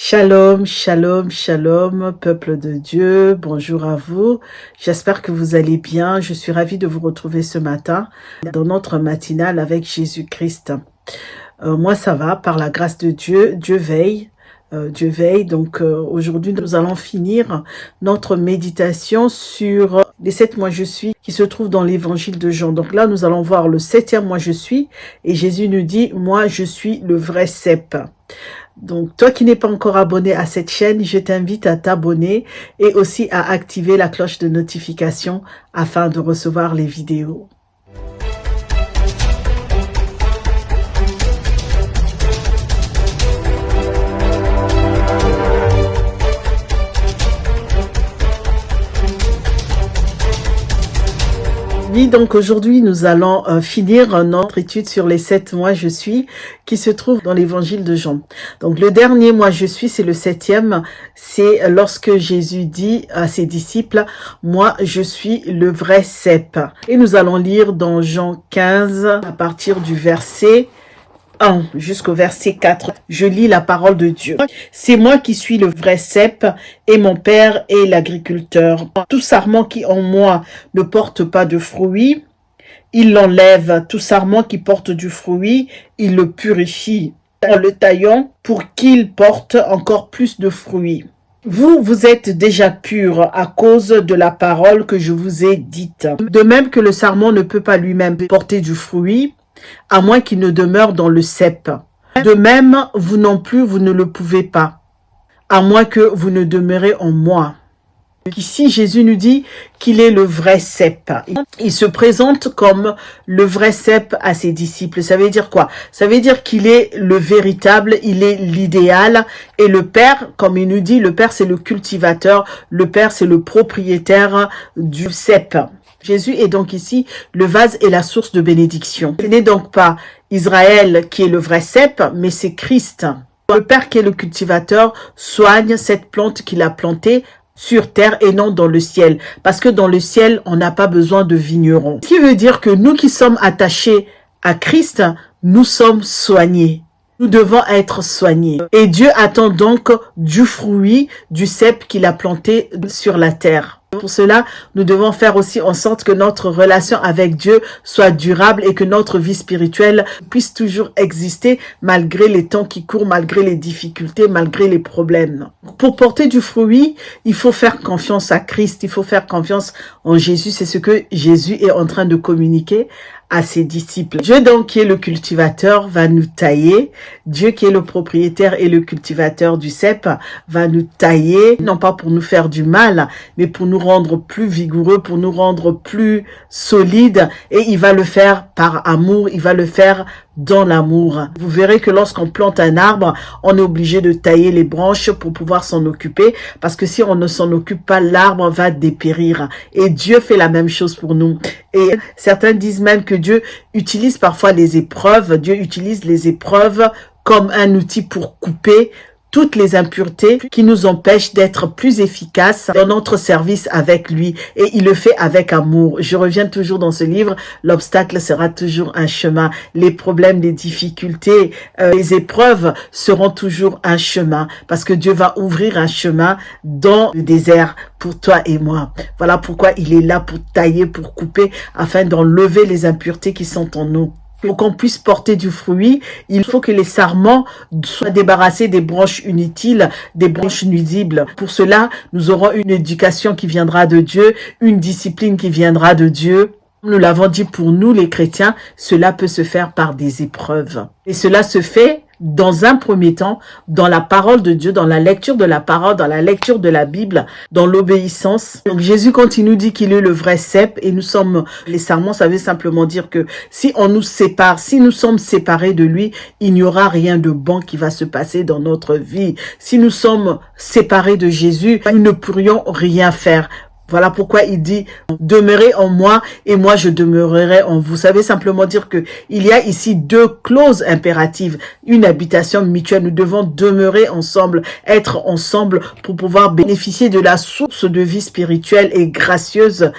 Shalom, shalom, shalom, peuple de Dieu, bonjour à vous. J'espère que vous allez bien. Je suis ravie de vous retrouver ce matin dans notre matinale avec Jésus-Christ. Moi, ça va, par la grâce de Dieu. Dieu veille. Dieu veille. Donc, aujourd'hui, nous allons finir notre méditation sur les 7 mois je suis qui se trouve dans l'évangile de Jean. Donc là, nous allons voir le 7e moi je suis et Jésus nous dit, moi, je suis le vrai cep. Donc, toi qui n'es pas encore abonné à cette chaîne, je t'invite à t'abonner et aussi à activer la cloche de notification afin de recevoir les vidéos. Oui, donc aujourd'hui, nous allons finir notre étude sur les 7 mois je suis qui se trouve dans l'évangile de Jean. Donc le dernier moi je suis, c'est le 7e, c'est lorsque Jésus dit à ses disciples, moi je suis le vrai cep. Et nous allons lire dans Jean 15 à partir du verset 1 jusqu'au verset 4. Je lis la parole de Dieu. C'est moi qui suis le vrai cep et mon père est l'agriculteur. Tout sarment qui en moi ne porte pas de fruits, il l'enlève. Tout sarment qui porte du fruit, il le purifie en le taillant pour qu'il porte encore plus de fruits. Vous, vous êtes déjà purs à cause de la parole que je vous ai dite. De même que le sarment ne peut pas lui-même porter du fruit, à moins qu'il ne demeure dans le cep. De même, vous non plus, vous ne le pouvez pas, à moins que vous ne demeurez en moi. Ici, Jésus nous dit qu'il est le vrai cep. Il se présente comme le vrai cep à ses disciples. Ça veut dire quoi? Ça veut dire qu'il est le véritable, il est l'idéal. Et le Père, comme il nous dit, le Père c'est le cultivateur, le Père c'est le propriétaire du cep. Jésus est donc ici le vase et la source de bénédiction. Ce n'est donc pas Israël qui est le vrai cep, mais c'est Christ. Le Père qui est le cultivateur soigne cette plante qu'il a plantée sur terre et non dans le ciel. Parce que dans le ciel, on n'a pas besoin de vignerons. Ce qui veut dire que nous qui sommes attachés à Christ, nous sommes soignés. Nous devons être soignés. Et Dieu attend donc du fruit, du cep qu'il a planté sur la terre. Pour cela, nous devons faire aussi en sorte que notre relation avec Dieu soit durable et que notre vie spirituelle puisse toujours exister malgré les temps qui courent, malgré les difficultés, malgré les problèmes. Pour porter du fruit, il faut faire confiance à Christ, il faut faire confiance en Jésus. C'est ce que Jésus est en train de communiquer à ses disciples. Dieu donc qui est le cultivateur va nous tailler. Dieu qui est le propriétaire et le cultivateur du cep va nous tailler, non pas pour nous faire du mal, mais pour nous rendre plus vigoureux, pour nous rendre plus solides. Et il va le faire par amour, il va le faire dans l'amour. Vous verrez que lorsqu'on plante un arbre, on est obligé de tailler les branches pour pouvoir s'en occuper, parce que si on ne s'en occupe pas, l'arbre va dépérir. Et Dieu fait la même chose pour nous. Et certains disent même que Dieu utilise parfois les épreuves. Dieu utilise les épreuves comme un outil pour couper toutes les impuretés qui nous empêchent d'être plus efficaces dans notre service avec lui. Et il le fait avec amour. Je reviens toujours dans ce livre. L'obstacle sera toujours un chemin. Les problèmes, les difficultés, les épreuves seront toujours un chemin. Parce que Dieu va ouvrir un chemin dans le désert pour toi et moi. Voilà pourquoi il est là pour tailler, pour couper, afin d'enlever les impuretés qui sont en nous. Pour qu'on puisse porter du fruit, il faut que les sarments soient débarrassés des branches inutiles, des branches nuisibles. Pour cela, nous aurons une éducation qui viendra de Dieu, une discipline qui viendra de Dieu. Nous l'avons dit pour nous, les chrétiens, cela peut se faire par des épreuves. Et cela se fait dans un premier temps, dans la parole de Dieu, dans la lecture de la parole, dans la lecture de la Bible, dans l'obéissance. Donc Jésus, quand il nous dit qu'il est le vrai cep, et nous sommes les sarments, ça veut simplement dire que si on nous sépare, si nous sommes séparés de lui, il n'y aura rien de bon qui va se passer dans notre vie. Si nous sommes séparés de Jésus, nous ne pourrions rien faire. Voilà pourquoi il dit « Demeurez en moi et moi je demeurerai en vous ». Ça veut simplement dire que il y a ici 2 clauses impératives, une habitation mutuelle. Nous devons demeurer ensemble, être ensemble pour pouvoir bénéficier de la source de vie spirituelle et gracieuse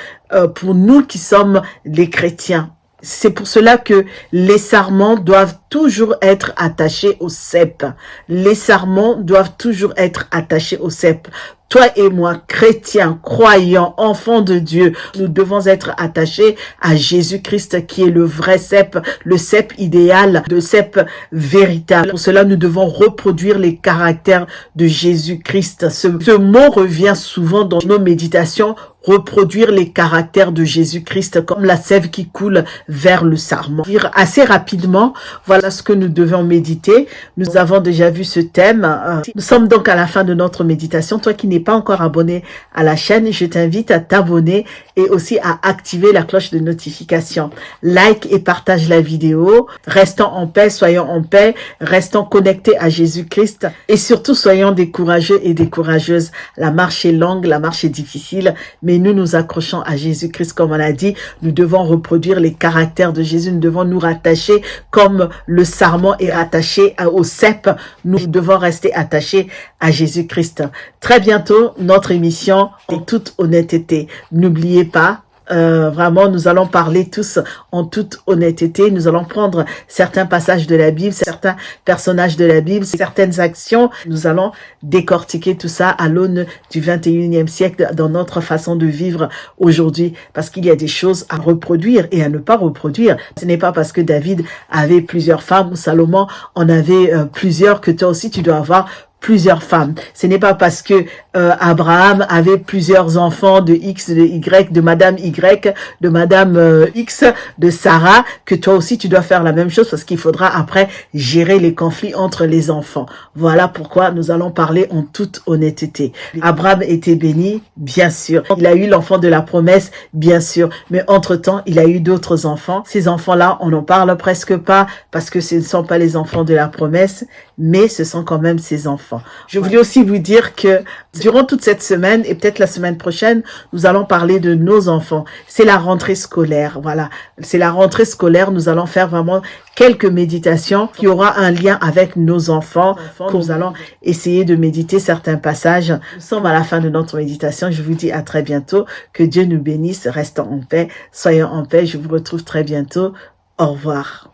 pour nous qui sommes les chrétiens. C'est pour cela que les sarments doivent toujours être attachés au cep. Les sarments doivent toujours être attachés au cep. Toi et moi, chrétiens, croyants, enfants de Dieu, nous devons être attachés à Jésus-Christ qui est le vrai cep, le cep idéal, le cep véritable. Pour cela, nous devons reproduire les caractères de Jésus-Christ. Ce mot revient souvent dans nos méditations, reproduire les caractères de Jésus-Christ comme la sève qui coule vers le sarment. Assez rapidement, voilà ce que nous devons méditer. Nous avons déjà vu ce thème. Nous sommes donc à la fin de notre méditation. Toi qui n'es pas encore abonné à la chaîne, je t'invite à t'abonner et aussi à activer la cloche de notification. Like et partage la vidéo. Restons en paix, soyons en paix, restons connectés à Jésus-Christ et surtout soyons des courageux et des courageuses. La marche est longue, la marche est difficile, mais nous nous accrochons à Jésus-Christ comme on a dit. Nous devons reproduire les caractères de Jésus. Nous devons nous rattacher comme le sarment est rattaché au cep. Nous devons rester attachés à Jésus-Christ. Très bientôt, notre émission en toute honnêteté. N'oubliez pas, vraiment, nous allons parler tous en toute honnêteté. Nous allons prendre certains passages de la Bible, certains personnages de la Bible, certaines actions. Nous allons décortiquer tout ça à l'aune du 21e siècle dans notre façon de vivre aujourd'hui. Parce qu'il y a des choses à reproduire et à ne pas reproduire. Ce n'est pas parce que David avait plusieurs femmes ou Salomon en avait plusieurs que toi aussi tu dois avoir plusieurs femmes. Ce n'est pas parce que Abraham avait plusieurs enfants de X, de Y, de Madame Y, de Madame X, de Sarah, que toi aussi tu dois faire la même chose parce qu'il faudra après gérer les conflits entre les enfants. Voilà pourquoi nous allons parler en toute honnêteté. Abraham était béni, bien sûr. Il a eu l'enfant de la promesse, bien sûr. Mais entre-temps, il a eu d'autres enfants. Ces enfants-là, on n'en parle presque pas parce que ce ne sont pas les enfants de la promesse, mais ce sont quand même ses enfants. Je voulais aussi vous dire que durant toute cette semaine et peut-être la semaine prochaine, nous allons parler de nos enfants. C'est la rentrée scolaire, voilà. C'est la rentrée scolaire. Nous allons faire vraiment quelques méditations qui aura un lien avec nos enfants. Nous allons essayer de méditer certains passages. Nous sommes à la fin de notre méditation. Je vous dis à très bientôt. Que Dieu nous bénisse. Restons en paix. Soyons en paix. Je vous retrouve très bientôt. Au revoir.